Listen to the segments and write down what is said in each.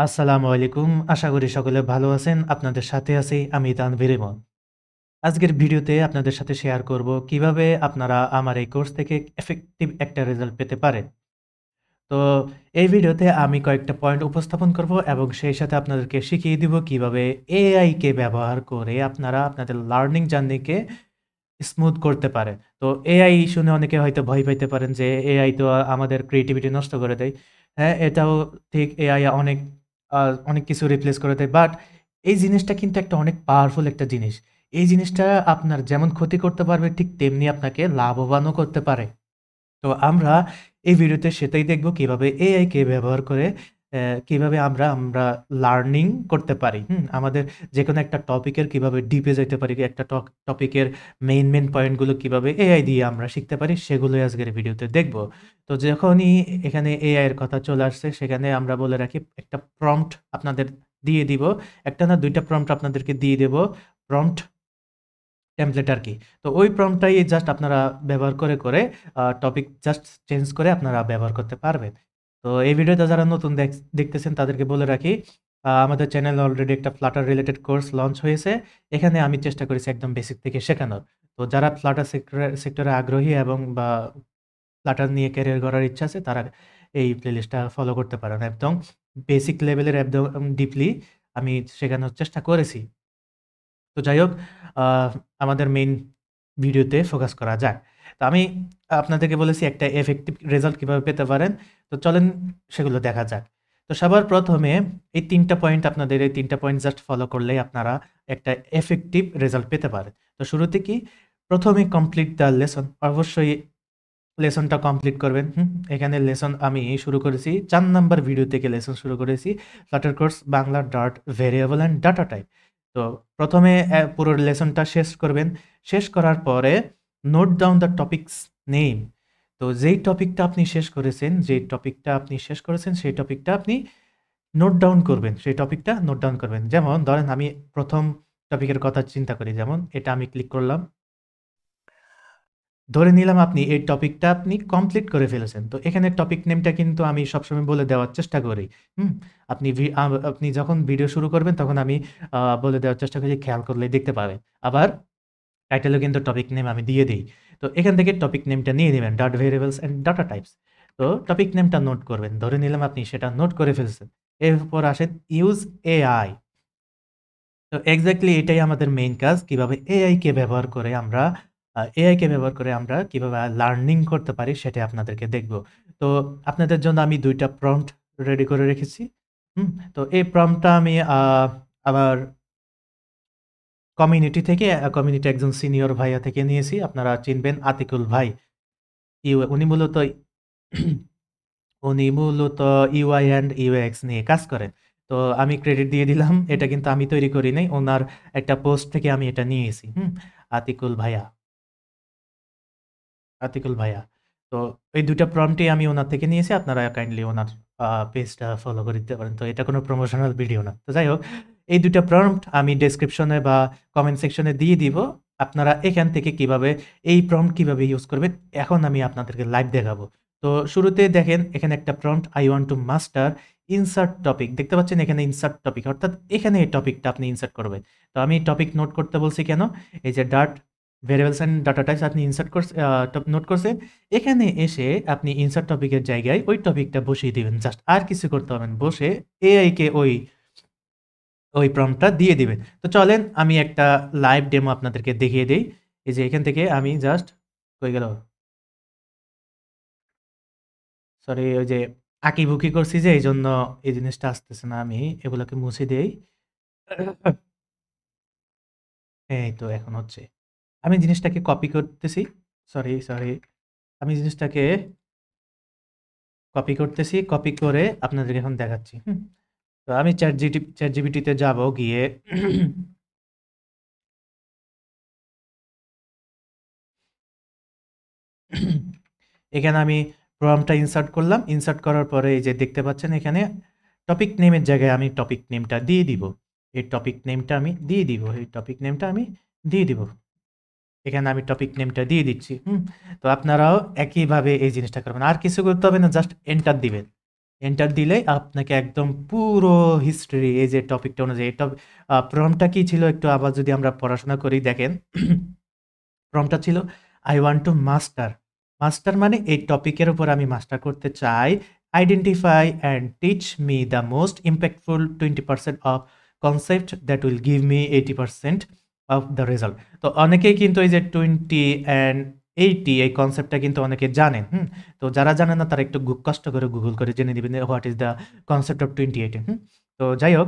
আসসালামু আলাইকুম। আশা করি সকলে ভালো আছেন। আপনাদের সাথে আছি আমি তানভীর ইমন। আজকের ভিডিওতে আপনাদের সাথে শেয়ার করব কিভাবে আপনারা আমার এই কোর্স থেকে effective একটা রেজাল্ট পেতে পারেন। তো এই ভিডিওতে আমি কয়েকটা পয়েন্ট উপস্থাপন করব এবং সেই সাথে আপনাদেরকে শিখিয়ে দিব কিভাবে AI কে ব্যবহার করে আপনারা আপনাদের লার্নিং জার্নিকে স্মুথ করতে পারেন। তো AI শুনে অনেকে হয়তো ভয় পাইতে পারেন যে AI তো আমাদের ক্রিয়েটিভিটি নষ্ট করে দেয়। হ্যাঁ, এটাও ঠিক AI আ অনেক কিছু রিপ্লেস করে দেয়। বাট এই জিনিসটা কিন্তু একটা অনেক পাওয়ারফুল একটা জিনিস। এই জিনিসটা আপনার যেমন ক্ষতি করতে পারবে ঠিক তেমনি আপনাকে লাভবানও করতে পারে। তো আমরা এই ভিডিওতে সেটাই দেখব কিভাবে AI কে ব্যবহার করে কিভাবে আমরা লার্নিং করতে পারি। আমাদের যেকোনো একটা টপিকের কিভাবে ডিপে যাইতে পারি, একটা টপিকের মেইন পয়েন্টগুলো কিভাবে AI দিয়ে আমরা শিখতে পারি সেগুলোই আজকের ভিডিওতে দেখব। তো যখনই এখানে AI এর কথা চলে আসছে সেখানে আমরা বলে রাখি একটা প্রম্পট আপনাদের দিয়ে দিব। একটা না ২ টা প্রম্পট আপনাদেরকে দিয়ে দেব। প্রম্পট টেমপ্লেট আরকি। তো ওই প্রম্পটটাই জাস্ট আপনারা ব্যবহার করে টপিক জাস্ট চেঞ্জ করে আপনারা ব্যবহার করতে পারবেন। তো এই ভিডিওটা যারা নতুন দেখতেছেন তাদেরকে বলে রাখি, আমাদের চ্যানেলে অলরেডি একটা Flutter রিলেটেড কোর্স লঞ্চ হয়েছে। এখানে আমি চেষ্টা করেছি একদম বেসিক থেকে শেখানোর। তো যারা Flutter সেক্টরে আগ্রহী এবং বা Flutter নিয়ে ক্যারিয়ার গড়ার ইচ্ছা আছে তারা এই প্লেলিস্টটা ফলো করতে পারেন। একদম বেসিক লেভেলের একদম ডিপলি আমি শেখানোর চেষ্টা করেছি। তো যাই হোক, আ আমাদের মেইন ভিডিওতে ফোকাস করা যাক। তো আমি আপনাদেরকে বলেছি একটা effective রেজাল্ট কিভাবে পেতে পারেন। তো চলেন সেগুলো দেখা যাক। তো সবার ১ম এ এই ৩ টা পয়েন্ট আপনাদের এই ৩ টা পয়েন্ট জাস্ট ফলো করলেই আপনারা একটা effective রেজাল্ট পেতে পারেন। তো শুরুতে কি? ১ম এ কমপ্লিট দ্য লেসন। অবশ্যই লেসনটা কমপ্লিট করবেন। এখানে লেসন আমি শুরু করেছি ৪ নাম্বার ভিডিও থেকে লেসন শুরু করেছি। Flutter course Bangla dot variable and data type. তো ১ম এ পুরো লেসনটা শেষ করবেন। শেষ করার পরে note down the topics name. তো যেই টপিকটা আপনি শেষ করেছেন, সেই টপিকটা আপনি নোট ডাউন করবেন। সেই টপিকটা নোট ডাউন করবেন। যেমন ধরেন আমি ১ম টপিকের কথা চিন্তা করি। যেমন এটা আমি ক্লিক করলাম। ধরে নিলাম আপনি এই টপিকটা আপনি কমপ্লিট করে ফেলেছেন। তো এখানে টপিক নেমটা কিন্তু আমি সবসময় বলে দেওয়ার চেষ্টা করি। হুম? আপনি আপনি যখন ভিডিও শুরু করবেন তখন আমি বলে দেওয়ার চেষ্টা করি, খেয়াল করলেই দেখতে পাবেন। আবার টাইটেলেও কিন্তু টপিক নেম আমি দিয়ে দেই। তো এখান থেকে টপিক নেমটা নিয়ে নিবেন dot variables and data types. তো টপিক নেমটা নোট করবেন। ধরে নিলাম আপনি সেটা নোট করে ফেলছেন। এরপর আসেন ইউজ এআই। তো এক্সাক্টলি এটাই আমাদের মেইন কাজ। কিভাবে এআই কে ব্যবহার করে আমরা কিভাবে লার্নিং করতে পারি সেটাই আপনাদেরকে দেখব। তো আপনাদের জন্য আমি ২ টা প্রম্পট রেডি করে রেখেছি। তো এই প্রম্পটটা আমি আমার কমিউনিটি একজন সিনিয়র ভাইয়া থেকে নিয়েছি। আপনারা চিনবেন আতিকুল ভাই। উনি মূলত উনি মূলত UI অ্যান্ড UX নিয়ে কাজ করেন। তো আমি ক্রেডিট দিয়ে দিলাম। এটা কিন্তু আমি তৈরি করি নাই। উনার একটা পোস্ট থেকে আমি এটা নিয়েছি। আতিকুল ভাইয়া, আতিকুল ভাইয়া। তো এই ২ টা প্রম্পটই আমি উনার থেকে নিয়েছি। আপনারা কাইন্ডলি উনার পেজটা ফলো করে দিতে পারেন। তো এটা কোনো প্রমোশনাল ভিডিও না। তো যাই হোক, এই ২ টা প্রম্পট আমি ডেসক্রিপশনে বা কমেন্ট সেকশনে দিয়ে দিব। আপনারা এখান থেকে এই প্রম্পট কিভাবে ইউজ করবেন, এখন আমি আপনাদেরকে লাইভ দেখাবো। তো শুরুতে দেখেন এখানে একটা prompt I want to master insert topic দেখতে পাচ্ছেন এখানে ইনসার্ট টপিক অর্থাৎ এখানে এই টপিকটা আপনি ইনসার্ট করবেন। তো আমি টপিক নোট করতে বলছি কেন? এই যে ভেরিয়েবলস অ্যান্ড ডাটা টাইপস আপনি ইনসার্ট করছ আ টপ নোট করছেন। এখানে এসে আপনি ইনসার্ট টপিকের জায়গায় ওই টপিকটা বসিয়ে দিবেন। জাস্ট আর কিছু করতে হবে না। বসে এআই কে ওই প্রম্পটটা দিয়ে দিবেন। তো চলেন আমি একটা লাইভ ডেমো আপনাদেরকে দেখিয়ে দেই। এই যে এখান থেকে আমি জাস্ট কই গেল? সরি ওই যে আঁকিবুকি করছি যে এইজন্য এই জিনিসটা আসতেছে না। আমি এগুলোকে মুছে দেই। এই তো এখন হচ্ছে। আমি জিনিসটাকে কপি করতেছি। সরি। আমি জিনিসটাকে কপি করতেছি। কপি করে আপনাদেরকে এখন দেখাচ্ছি। তো আমি ChatGPT তে যাবো গিয়ে এখানে আমি প্রম্পটটা ইনসার্ট করলাম। ইনসার্ট করার পরে এই যে দেখতে পাচ্ছেন এখানে টপিক নেমের জায়গায় আমি টপিক নেমটা দিয়ে দিব। এই টপিক নেমটা আমি দিয়ে দিব। এই টপিক নেমটা আমি দিয়ে দিব। এখানে আমি টপিক নেমটা দিয়ে দিচ্ছি। তো আপনারাও একইভাবে এই জিনিসটা করবেন। আর কিছু করতে হবে না, জাস্ট এন্টার দিবেন। এন্টার দিলেই আপনাকে একদম পুরো হিস্ট্রি এই যে টপিকটা অনুযায়ী প্রম্পটটা কি ছিল একটু আবার যদি আমরা পড়াশোনা করি দেখেন প্রম্পটটা ছিল I want to master. Master মানে এই টপিকের উপর আমি মাস্টার করতে চাই। Identify and teach me the most impactful 20% of concept that will give me 80% of the result. তো অনেকেই কিন্তু এই যে 20 অ্যান্ড 80 এই কনসেপ্টটা কিন্তু অনেকে জানেন। তো যারা জানেন না তারা একটু কষ্ট করে গুগল করে জেনে নেবেন what is the concept of 20/80। তো যাই হোক,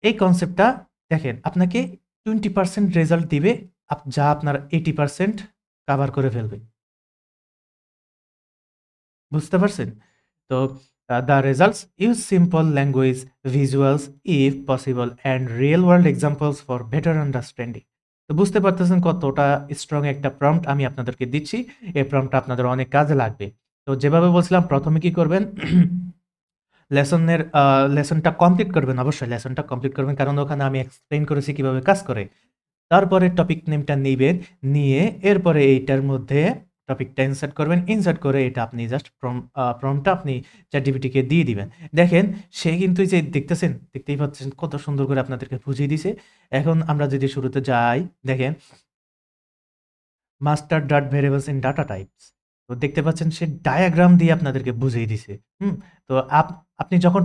এই কনসেপ্টটা দেখেন আপনাকে 20% রেজাল্ট দিবে যা আপনার 80% কাভার করে ফেলবে। বুঝতে পারছেন? তো the results use simple language, visuals if possible and real world examples for better understanding. তো বুঝতে পারতেছেন কতটা স্ট্রং একটা প্রম্পট আমি আপনাদেরকে দিচ্ছি। এই প্রম্পটটা আপনাদের অনেক কাজে লাগবে। তো যেভাবে বলছিলাম প্রথমে কি করবেন? লেসনটা কমপ্লিট করবেন, অবশ্যই লেসনটা কমপ্লিট করবেন কারণ ওখানে আমি এক্সপ্লেইন করেছি কিভাবে কাজ করে। তারপরে টপিক নেমটা নিবেন, নিয়ে এরপরে এইটার মধ্যে টপিকটা ইনসার্ট করবেন। ইনসার্ট করে এটা আপনি জাস্ট প্রম্পটটা আপনি ChatGPT-কে দিয়ে দিবেন। দেখেন সে কিন্তু এই যে দেখতেই পাচ্ছেন কত সুন্দর করে আপনাদেরকে বুঝিয়ে দিছে। এখন আমরা যদি শুরুতে যাই, দেখেন master dot variables in data types. তো দেখতে পাচ্ছেন সে ডায়াগ্রাম দিয়ে আপনাদেরকে বুঝিয়ে দিছে। তো আপনি যখন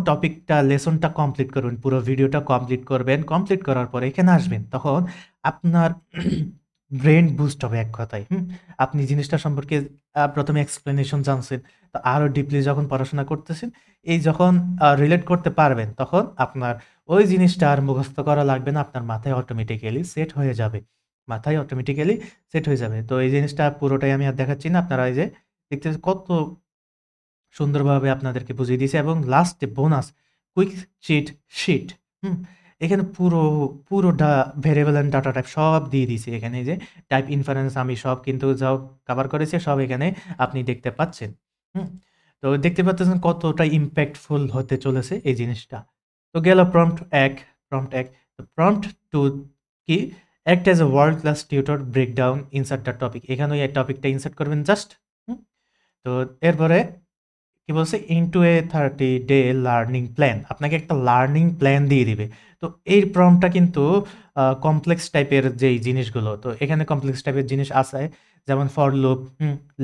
লেসনটা কমপ্লিট করবেন, পুরো ভিডিওটা কমপ্লিট করবেন, কমপ্লিট করার পরে এখানে আসবেন, তখন আপনার ব্রেইন বুস্ট হবে এক কথায়। আপনি জিনিসটা সম্পর্কে প্রথমে এক্সপ্লেনেশন জানছেন, তো আরো ডিপলি যখন পড়াশোনা করতেছেন, এই যখন রিলেট করতে পারবেন, তখন আপনার ওই জিনিসটা আর মুখস্থ করা লাগবে না, আপনার মাথায় অটোমেটিক্যালি সেট হয়ে যাবে। তো এই জিনিসটা পুরোটাই আমি আর দেখাচ্ছি না। আপনারা এই যে দেখতেছেন কত সুন্দরভাবে আপনাদেরকে বুঝিয়ে দিয়েছি এবং লাস্টে বোনাস কুইক চিট শিট। হুম? এখানে পুরো ভেরিয়েবল অ্যান্ড ডাটা টাইপ সব দিয়ে দিয়েছি। এখানে এই যে টাইপ ইনফারেন্স আমি সব কিন্তু যাও কভার করেছি, সব এখানে আপনি দেখতে পাচ্ছেন। হুম? তো দেখতে পাচ্ছেন কতটা ইম্প্যাক্টফুল হতে চলেছে এই জিনিসটা। তো গেল প্রম্পট 1। তো প্রম্পট 2 কি? Act as a world class tutor, break down, insert the topic. এখানে এই টপিকটা ইনসার্ট করবেন জাস্ট। তো এরপরে কি বলছে? Into a 30-day learning plan. আপনাকে একটা লার্নিং প্ল্যান দিয়ে দিবে। তো এই প্রম্পটটা কিন্তু কমপ্লেক্স টাইপের যেই জিনিসগুলো, তো এখানে কমপ্লেক্স টাইপের জিনিস আছে যেমন ফর লুপ,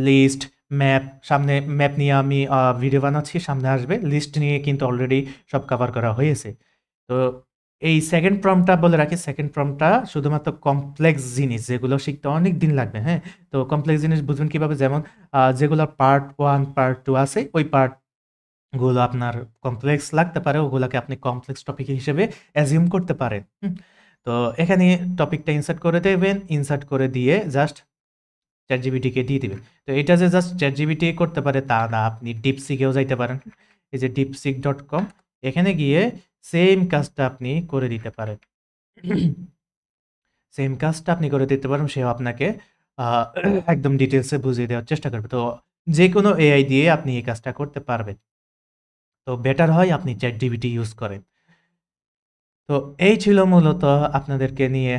লিস্ট, ম্যাপ। সামনে ম্যাপ নিয়ে আমি ভিডিও বানাচ্ছি, সামনে আসবে। লিস্ট নিয়ে কিন্তু অলরেডি সব কভার করা হয়েছে। তো এই সেকেন্ড প্রম্পটটা বলে রাখি, সেকেন্ড প্রম্পটটা শুধুমাত্র কমপ্লেক্স জিনিস যেগুলো শিখতে অনেক দিন লাগবে। হ্যাঁ? তো কমপ্লেক্স জিনিস বুঝবেন কিভাবে? যেমন যেগুলো পার্ট 1, পার্ট 2 আছে, ওই পার্টগুলো আপনার কমপ্লেক্স লাগতে পারে, ওগুলাকে আপনি কমপ্লেক্স টপিক হিসেবে অ্যাজিউম করতে পারেন। তো এখানে টপিকটা ইনসার্ট করে দেবেন, ইনসার্ট করে দিয়ে জাস্ট ChatGPT-কে দিয়ে দিবেন। তো এটা যে জাস্ট ChatGPT করতে পারে তা না, আপনি DeepSeek-এও যাইতে পারেন। এই যে deepseek.com, এখানে গিয়ে সেম কাজটা আপনি করে দিতে পারেন। সেম কাজটা আপনি করে দিতে পারেন, সেও আপনাকে আ একদম ডিটেইলসে বুঝিয়ে দেওয়ার চেষ্টা করবে। তো যেকোনো AI দিয়ে আপনি এই কাজটা করতে পারবেন। তো বেটার হয় আপনি ChatGPT ইউজ করেন। তো এই ছিল মূলত আপনাদেরকে নিয়ে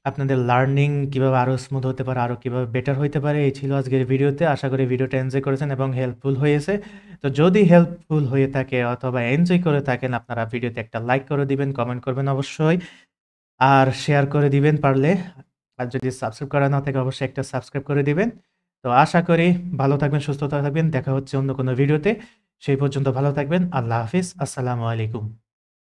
আপনাদের লার্নিং কিভাবে আরো স্মুথ হতে পারে, আরো কিভাবে বেটার হইতে পারে, এই ছিল আজকের ভিডিওতে। আশা করি ভিডিওটা এনজয় করেছেন এবং হেল্পফুল হয়েছে। তো যদি হেল্পফুল হয়ে থাকে অথবা এনজয় করে থাকেন, আপনারা ভিডিওতে একটা লাইক করে দিবেন, কমেন্ট করবেন অবশ্যই। আর শেয়ার করে দিবেন পারলে। আর যদি সাবস্ক্রাইব করা না থাকে অবশ্যই একটা সাবস্ক্রাইব করে দিবেন। তো আশা করি ভালো থাকবেন, সুস্থ থাকবেন। দেখা হচ্ছে অন্য কোনো ভিডিওতে। সেই পর্যন্ত ভালো থাকবেন। আল্লাহ হাফিজ। আসসালামু আলাইকুম।